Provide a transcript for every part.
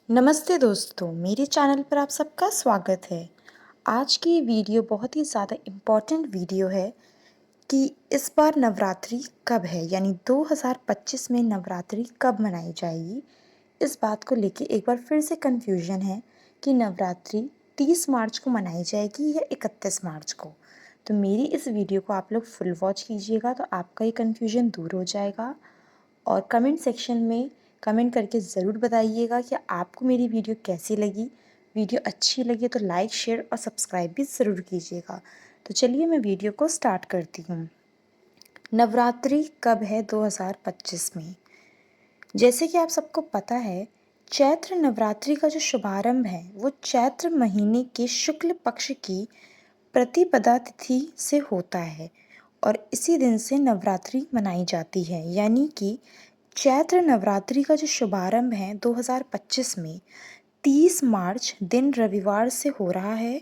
नमस्ते दोस्तों, मेरे चैनल पर आप सबका स्वागत है। आज की ये वीडियो बहुत ही ज़्यादा इम्पोर्टेंट वीडियो है कि इस बार नवरात्रि कब है, यानी 2025 में नवरात्रि कब मनाई जाएगी। इस बात को लेके एक बार फिर से कन्फ्यूजन है कि नवरात्रि 30 मार्च को मनाई जाएगी या 31 मार्च को। तो मेरी इस वीडियो को आप लोग फुल वॉच कीजिएगा तो आपका ये कन्फ्यूजन दूर हो जाएगा। और कमेंट सेक्शन में कमेंट करके ज़रूर बताइएगा कि आपको मेरी वीडियो कैसी लगी। वीडियो अच्छी लगी तो लाइक, शेयर और सब्सक्राइब भी ज़रूर कीजिएगा। तो चलिए मैं वीडियो को स्टार्ट करती हूँ। नवरात्रि कब है 2025 में? जैसे कि आप सबको पता है, चैत्र नवरात्रि का जो शुभारंभ है वो चैत्र महीने के शुक्ल पक्ष की प्रतिपदा तिथि से होता है और इसी दिन से नवरात्रि मनाई जाती है। यानी कि चैत्र नवरात्रि का जो शुभारंभ है 2025 में 30 मार्च दिन रविवार से हो रहा है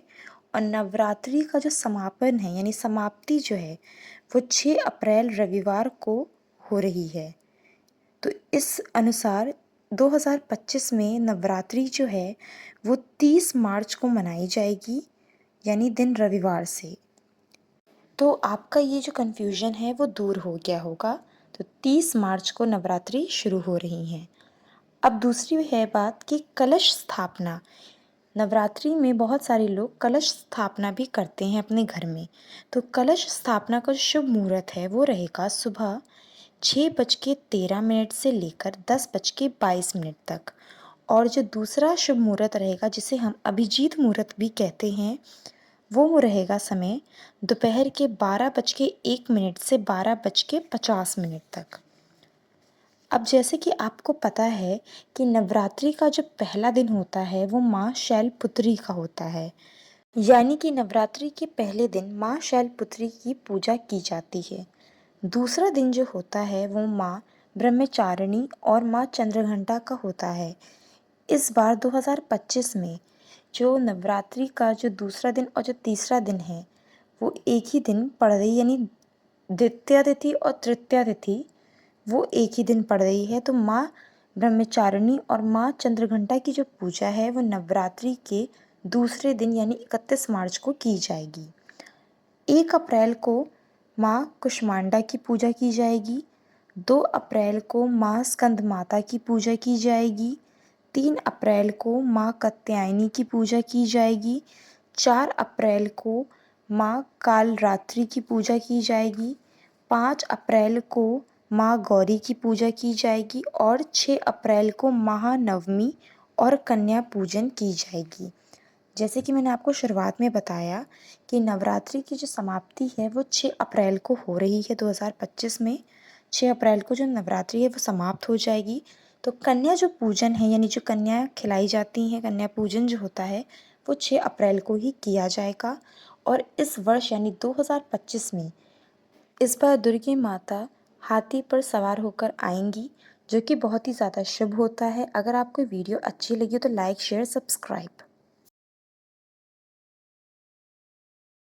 और नवरात्रि का जो समापन है यानी समाप्ति जो है वो 6 अप्रैल रविवार को हो रही है। तो इस अनुसार 2025 में नवरात्रि जो है वो 30 मार्च को मनाई जाएगी, यानी दिन रविवार से। तो आपका ये जो कन्फ्यूजन है वो दूर हो गया होगा। तो 30 मार्च को नवरात्रि शुरू हो रही हैं। अब दूसरी है बात कि कलश स्थापना। नवरात्रि में बहुत सारे लोग कलश स्थापना भी करते हैं अपने घर में। तो कलश स्थापना का जो शुभ मुहूर्त है वो रहेगा सुबह 6:13 से लेकर 10:22 तक। और जो दूसरा शुभ मुहूर्त रहेगा जिसे हम अभिजीत मुहूर्त भी कहते हैं वो रहेगा समय दोपहर के 12:01 से 12:50 तक। अब जैसे कि आपको पता है कि नवरात्रि का जो पहला दिन होता है वो माँ शैलपुत्री का होता है। यानी कि नवरात्रि के पहले दिन माँ शैलपुत्री की पूजा की जाती है। दूसरा दिन जो होता है वो माँ ब्रह्मचारिणी और माँ चंद्रघंटा का होता है। इस बार 2025 में जो नवरात्रि का जो दूसरा दिन और जो तीसरा दिन है वो एक ही दिन पड़ रही, यानी द्वितीया तिथि और तृतीया तिथि वो एक ही दिन पड़ रही है। तो माँ ब्रह्मचारिणी और माँ चंद्रघंटा की जो पूजा है वो नवरात्रि के दूसरे दिन यानी 31 मार्च को की जाएगी। 1 अप्रैल को माँ कुष्मांडा की पूजा की जाएगी। 2 अप्रैल को माँ स्कंद माता की पूजा की जाएगी। 3 अप्रैल को माँ कात्यायनी की पूजा की जाएगी। 4 अप्रैल को माँ कालरात्रि की पूजा की जाएगी। 5 अप्रैल को माँ गौरी की पूजा की जाएगी और 6 अप्रैल को महानवमी और कन्या पूजन की जाएगी। जैसे कि मैंने आपको शुरुआत में बताया कि नवरात्रि की जो समाप्ति है वो 6 अप्रैल को हो रही है 2025 में। 6 अप्रैल को जो नवरात्रि है वो समाप्त हो जाएगी। तो कन्या जो पूजन है यानी जो कन्या खिलाई जाती हैं, कन्या पूजन जो होता है वो 6 अप्रैल को ही किया जाएगा। और इस वर्ष यानी 2025 में इस बार दुर्गे माता हाथी पर सवार होकर आएंगी, जो कि बहुत ही ज़्यादा शुभ होता है। अगर आपको वीडियो अच्छी लगी तो लाइक, शेयर, सब्सक्राइब।